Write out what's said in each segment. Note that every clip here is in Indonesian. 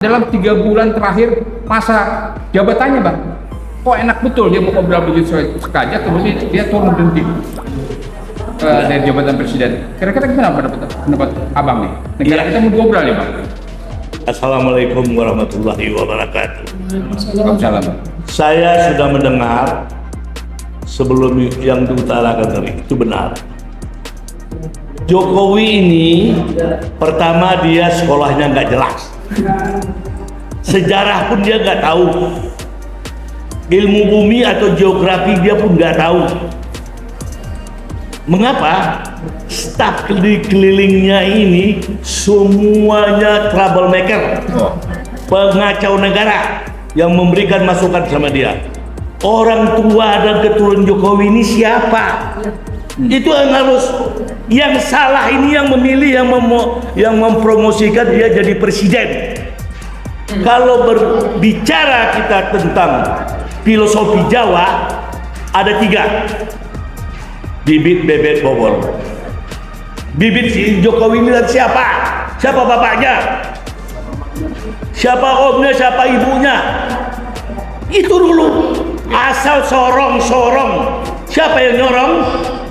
Dalam 3 bulan terakhir masa jabatannya, Bang, kok enak betul dia mau ngobrol begitu saja, kemudian dia turun berhenti dari jabatan presiden. Kira-kira gimana pendapat Abang nih? Negara kita mau ngobrol ya, Bang? Assalamualaikum warahmatullahi wabarakatuh. Waalaikumsalam. Saya sudah mendengar sebelum yang diutarakan tadi, itu benar. Jokowi ini pertama dia sekolahnya nggak jelas, sejarah pun dia nggak tahu, ilmu bumi atau geografi dia pun nggak tahu. Mengapa? Staf di kelilingnya ini semuanya troublemaker, pengacau negara yang memberikan masukan sama dia. Orang tua dan keturunan Jokowi ini siapa? Itu yang harus, yang salah ini yang memilih, yang mempromosikan dia jadi presiden. Kalau berbicara kita tentang filosofi Jawa, ada 3: bibit, bebek, bobor. Bibit si Jokowi ini siapa? Siapa bapaknya? Siapa omnya? Siapa ibunya? Itu dulu. Asal sorong-sorong, siapa yang nyorong?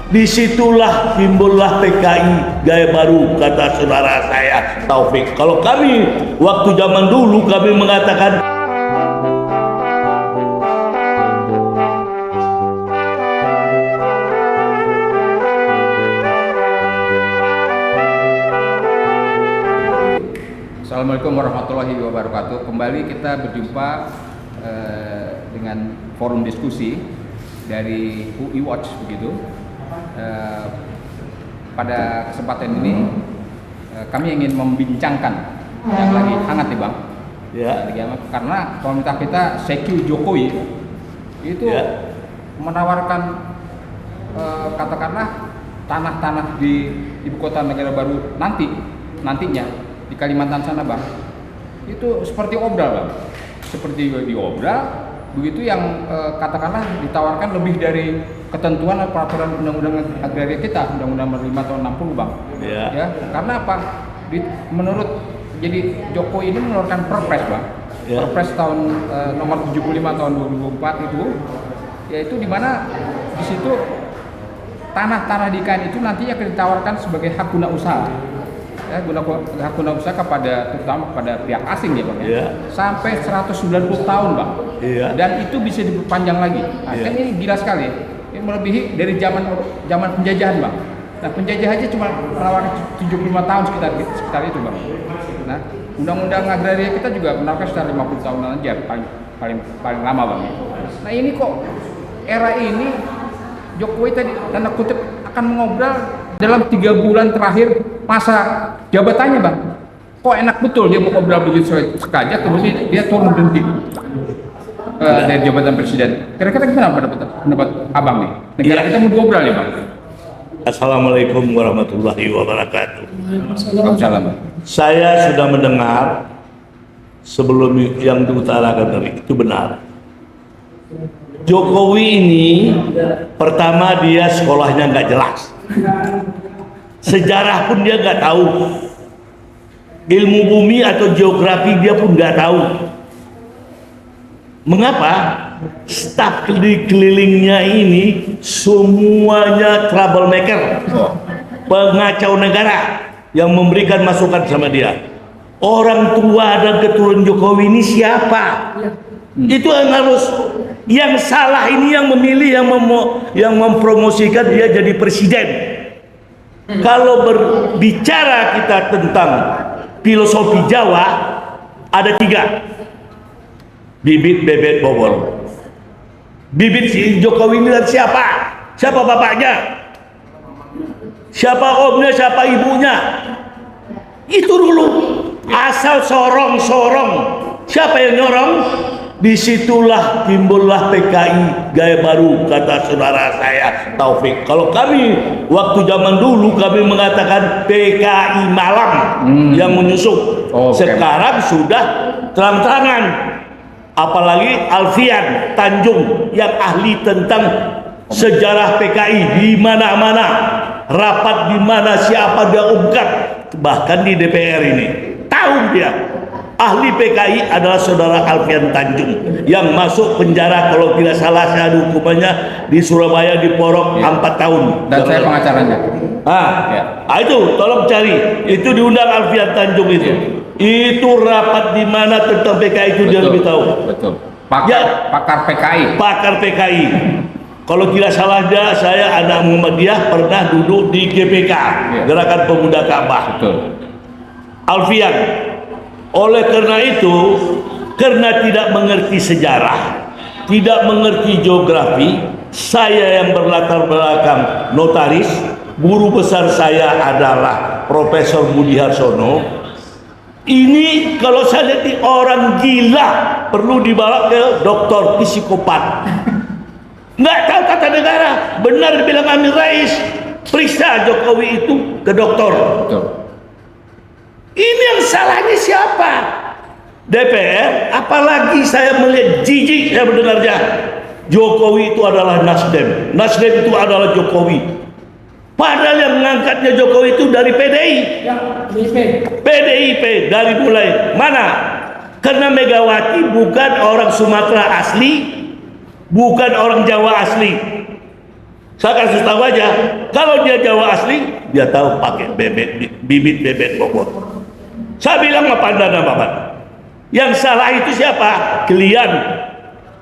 Disitulah timbullah PKI gaya baru, kata saudara saya Taufik. Kalau kami waktu zaman dulu kami mengatakan Assalamualaikum warahmatullahi wabarakatuh. Kembali kita berjumpa dengan forum diskusi dari UI Watch begitu. Pada kesempatan ini kami ingin membincangkan yang lagi hangat nih, Bang. ya, Karena pemerintah kita Sekyu Jokowi itu menawarkan katakanlah tanah-tanah di ibu kota negara baru nantinya di Kalimantan sana, Bang. Itu seperti obral, Bang. Seperti diobral begitu, yang katakanlah ditawarkan lebih dari ketentuan atau peraturan undang-undang agraria kita, undang-undang 5 tahun 60, Bang. Ya, karena apa? Menurut jadi Jokowi ini mengeluarkan Perpres, Bang. Perpres tahun nomor 75 tahun 2004 itu, yaitu di mana di situ tanah-tanah di IKN itu nantinya akan ditawarkan sebagai hak guna usaha. Hak guna usaha terutama kepada pihak asing ya, Bang, ya. Sampai 190 tahun, Bang. Dan itu bisa diperpanjang lagi. Nah, kan ini gila sekali. Ini melebihi dari zaman penjajahan, Bang. Nah, penjajah aja cuma menawarkan 75 tahun sekitar itu, Bang. Nah, undang-undang agraria kita juga menawarkan sekitar 50 tahun aja paling lama, Bang. Nah, ini kok era ini Jokowi tadi tanda kutip akan mengobrol dalam 3 bulan terakhir masa jabatannya, Bang. Kok enak betul dia mau ngobrol begitu saja, kemudian dia turun berhenti dari jabatan presiden. Kira-kira gimana pendapat Abang nih? Negara kita mau ngobrol ya, Bang? Assalamualaikum warahmatullahi wabarakatuh. Waalaikumsalam. Saya sudah mendengar sebelum yang diutarakan tadi, itu benar. Jokowi ini pertama dia sekolahnya nggak jelas, sejarah pun dia nggak tahu, ilmu bumi atau geografi dia pun nggak tahu. Mengapa? Staf di kelilingnya ini semuanya troublemaker, pengacau negara yang memberikan masukan sama dia. Orang tua dan keturunan Jokowi ini siapa? Itu yang harus, yang salah ini yang memilih, yang mempromosikan dia jadi presiden. Kalau berbicara kita tentang filosofi Jawa, ada 3: bibit, bebek, bobor. Bibit si Jokowi ini siapa? Siapa bapaknya? Siapa omnya? Siapa ibunya? Itu dulu. Asal sorong-sorong, siapa yang nyorong? Disitulah timbullah PKI gaya baru, kata saudara saya Taufik. Kalau kami waktu zaman dulu kami mengatakan PKI malam yang menyusup. Sekarang sudah terang-terangan. Apalagi Alfian Tanjung yang ahli tentang sejarah PKI, di mana-mana rapat, di mana siapa dia ungkap, bahkan di DPR ini tahu dia. ahli PKI adalah saudara Alfian Tanjung yang masuk penjara kalau tidak salah saya ada hukumannya di Surabaya di Porok 4 tahun. Dan saya pengacaranya. Ya. Itu tolong cari. Itu diundang Alfian Tanjung itu. Itu rapat di mana tentang PKI itu dia lebih tahu. Betul. Pakar PKI. Pakar PKI. Kalau tidak salah saya anak Muhammadiyah pernah duduk di GPK, Gerakan Pemuda Ka'bah. Betul. Alfian, oleh karena itu, karena tidak mengerti sejarah, tidak mengerti geografi, saya yang berlatar belakang notaris, guru besar saya adalah Profesor Budi Harsono. Ini kalau saya lihat orang gila perlu dibawa ke dokter psikopat. Nggak tahu tata negara. Benar dibilang Amin Rais, periksa Jokowi itu ke dokter. Betul. Ini yang salahnya siapa? DPR. Apalagi saya melihat jijik saya mendengarnya. Jokowi itu adalah Nasdem. Nasdem itu adalah Jokowi. Padahal yang mengangkatnya Jokowi itu dari PDI. PDIP dari mulai mana? Karena Megawati bukan orang Sumatera asli, bukan orang Jawa asli. Saya kasih tahu aja, kalau dia Jawa asli, dia tahu pakai bibit bebek bobot. Saya bilang apa Anda Bapak? Yang salah itu siapa? Kalian.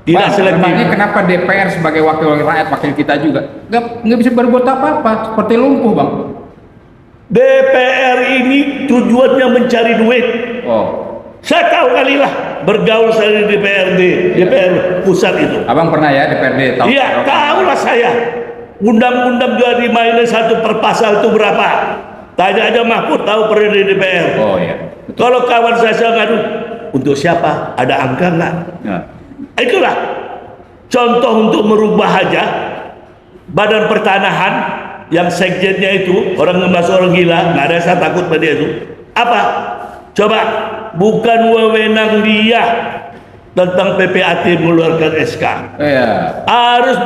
Tidak selektif. Memangnya kenapa DPR sebagai wakil rakyat, wakil kita juga nggak bisa berbuat apa-apa, seperti lumpuh, Bang? DPR ini tujuannya mencari duit. Saya tahu kali lah bergaul saya di DPR pusat itu. Abang pernah ya DPRD? Tahu? Iya, tahu lah saya. Undang-undang juga dimainin satu per pasal itu berapa? Tanya aja Mahfud tahu periode DPR. Oh iya. Kalau kawan saya ngadu, untuk siapa? Ada angka nggak? Ya. Itulah contoh untuk merubah aja Badan Pertanahan yang sekjennya itu orang masuk orang gila, nggak ada saya takut pada dia itu. Apa? Coba, bukan wewenang dia tentang PPAT mengeluarkan SK. Iya. Harus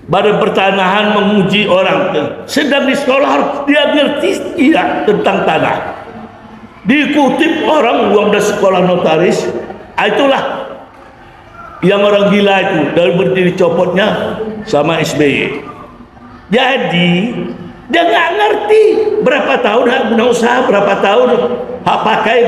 Badan Pertanahan menguji orang. Sedang di sekolah harus dia ngerti tidak tentang tanah. Dikutip orang uang dari sekolah notaris, itulah yang orang gila itu dari berdiri copotnya sama SBY. Jadi dia nggak ngerti berapa tahun hak guna usaha, berapa tahun hak pakai,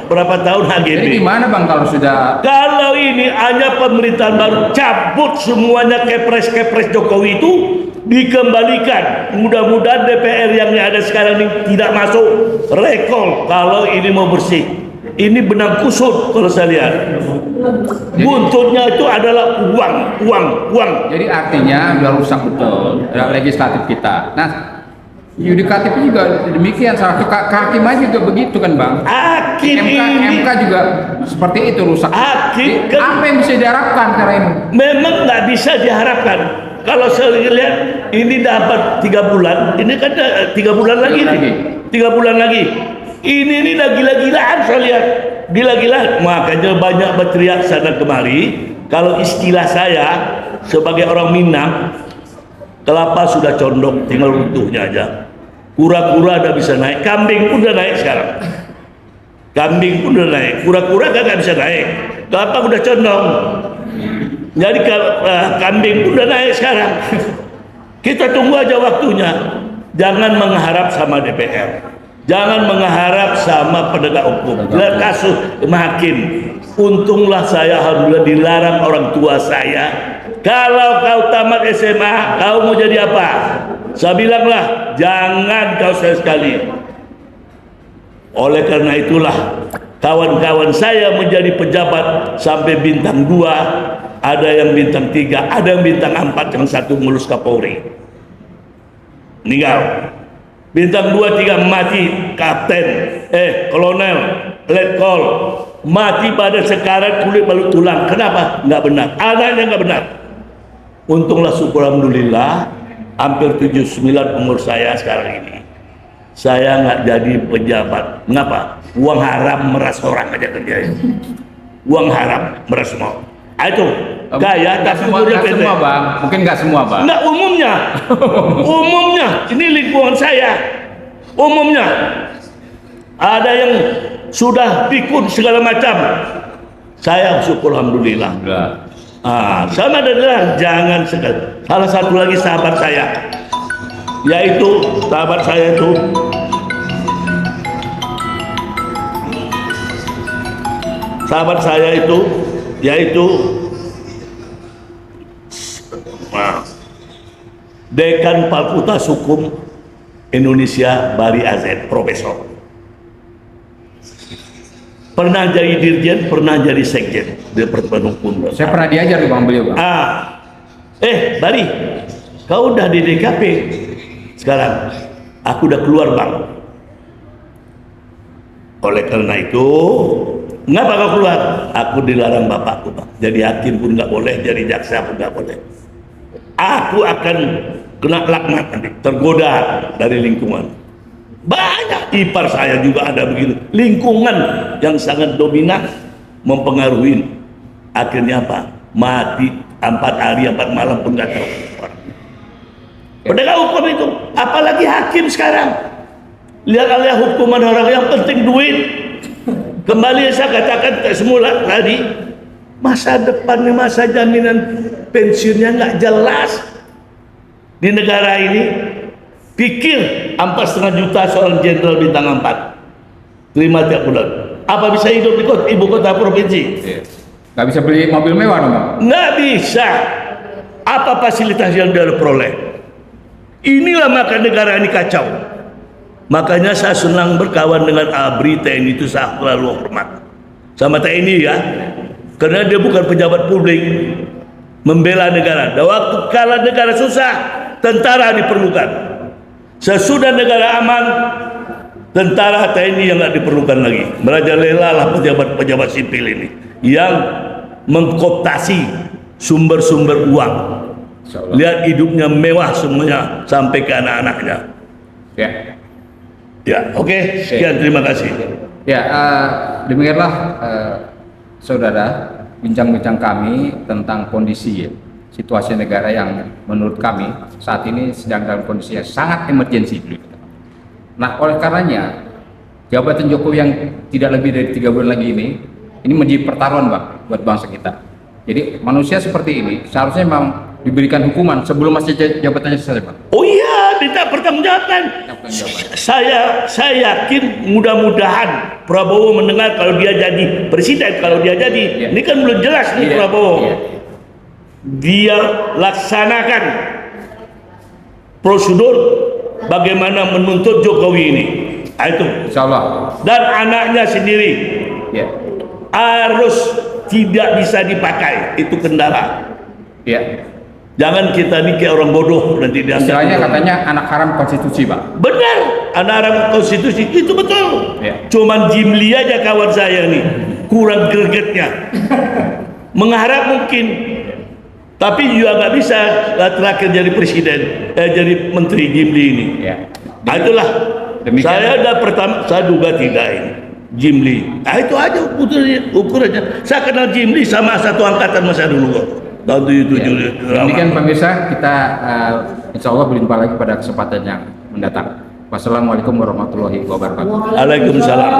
berapa tahun HGB. Jadi gimana Bang kalau sudah? Kalau ini hanya pemerintahan baru, cabut semuanya kepres Jokowi itu dikembalikan. Mudah-mudahan DPR yang ada sekarang ini tidak masuk recall kalau ini mau bersih. Ini benang kusut kalau saya lihat. Buntutnya itu adalah uang. Jadi artinya udah rusak betul legislatif kita. Nah, yudikatif juga demikian. Salah satu hakim aja juga begitu kan Bang? MK juga seperti itu rusak. Hakim apa yang bisa diharapkan cara ini? Memang nggak bisa diharapkan. Kalau saya lihat ini dapat 3 bulan, ini kan 3 bulan lagi. 3 bulan lagi. Ini dah gila-gilaan saya lihat. Gila-gilaan. Makanya banyak berteriak sana kemari. Kalau istilah saya sebagai orang Minang, kelapa sudah condong, tinggal runtuhnya aja. Kura-kura udah bisa naik, kambing pun udah naik sekarang. Kambing pun udah naik, kura-kura gak bisa naik. Kelapa udah condong. Jadi kambing pun udah naik sekarang. Kita tunggu aja waktunya. Jangan mengharap sama DPR. Jangan mengharap sama penegak hukum. Lihat kasus hakim. Untunglah saya alhamdulillah dilarang orang tua saya. Kalau kau tamat SMA, kau mau jadi apa? Saya bilanglah, jangan kau sekali. Oleh karena itulah, kawan-kawan saya menjadi pejabat sampai bintang 2, ada yang bintang 3, ada yang bintang 4, yang 1 ngurus Kapolri. Meninggal. Bintang 2, 3 mati kapten, kolonel, letkol, mati pada sekarat kulit balut tulang. Kenapa? Nggak benar. Anaknya nggak benar. Untunglah syukur alhamdulillah, hampir 79 umur saya sekarang ini. Saya nggak jadi pejabat. Mengapa? Uang haram meras orang aja kerjanya. Uang haram meras semua. Itu gaya tapi nggak semua Bang, mungkin nggak semua Bang. Nggak umumnya, ini lingkungan saya, umumnya. ada yang sudah pikun segala macam. Saya syukur alhamdulillah. Sama adalah jangan sekali. Salah satu lagi sahabat saya, yaitu sahabat saya itu yaitu Dekan Fakultas Hukum Indonesia Bari AZ, profesor. Pernah jadi dirjen, pernah jadi sekjen Departemen Hukum. Saya pernah diajar Bang beliau, Bang. Bari, kau udah di DKP sekarang. Aku udah keluar, Bang. Oleh karena itu, ngapa kau keluar? Aku dilarang bapakku, Bang. Jadi hakim pun nggak boleh, jadi jaksa pun nggak boleh. Aku akan kena laknat nanti, tergoda dari lingkungan. Banyak ipar saya juga ada begitu. Lingkungan yang sangat dominan mempengaruhi. Akhirnya apa? Mati 4 hari 4 malam pun nggak tahu. Penegak hukum itu, apalagi hakim sekarang. Lihat hukuman orang yang penting duit. Kembali saya katakan semula tadi, masa depannya, masa jaminan pensiunnya nggak jelas di negara ini. Pikir 4,5 juta seorang jenderal bintang 4 terima tiap bulan. Apa bisa hidup di ibu kota provinsi? Nggak bisa beli mobil mewah dong, Bang? Nggak bisa. Apa fasilitas yang dia peroleh? Inilah maka negara ini kacau. Makanya saya senang berkawan dengan ABRI TNI, itu saya selalu hormat sama TNI ya, karena dia bukan pejabat publik, membela negara. Dan waktu kala negara susah, tentara diperlukan. Sesudah negara aman, tentara TNI yang nggak diperlukan lagi. Merajalela lah pejabat-pejabat sipil ini yang mengkooptasi sumber-sumber uang. Lihat hidupnya mewah semuanya sampai ke anak-anaknya. Ya, oke. Sekian, terima kasih. Ya, demikianlah saudara bincang-bincang kami tentang kondisi situasi negara yang menurut kami saat ini sedang dalam kondisi yang sangat emergensi. Nah, oleh karenanya jabatan Jokowi yang tidak lebih dari 3 bulan lagi ini menjadi pertaruhan, Bang, buat bangsa kita. Jadi manusia seperti ini seharusnya memang diberikan hukuman sebelum masa jabatannya selesai, Bang. Oh iya, minta pertanggungjawaban. Saya yakin mudah-mudahan Prabowo mendengar kalau dia jadi presiden, kalau dia jadi. Ini kan belum jelas nih Prabowo. Dia laksanakan prosedur bagaimana menuntut Jokowi ini. Itu insyaallah. Dan anaknya sendiri harus tidak bisa dipakai itu kendara. Jangan kita nih kayak orang bodoh nanti dia. Istilahnya katanya anak haram konstitusi, Pak. Benar, anak haram konstitusi itu betul. Cuman Jimli aja kawan saya nih kurang gregetnya. Mengharap mungkin, tapi juga nggak bisa terakhir jadi presiden, jadi menteri Jimli ini. Itulah. Saya ada pertama, saya duga tidak ini Jimli. Itu aja ukurannya. Saya kenal Jimli sama satu angkatan masa dulu kok. Tahun 77. Demikian pemirsa, kita insya Allah berjumpa lagi pada kesempatan yang mendatang. Wassalamualaikum warahmatullahi wabarakatuh. Waalaikumsalam.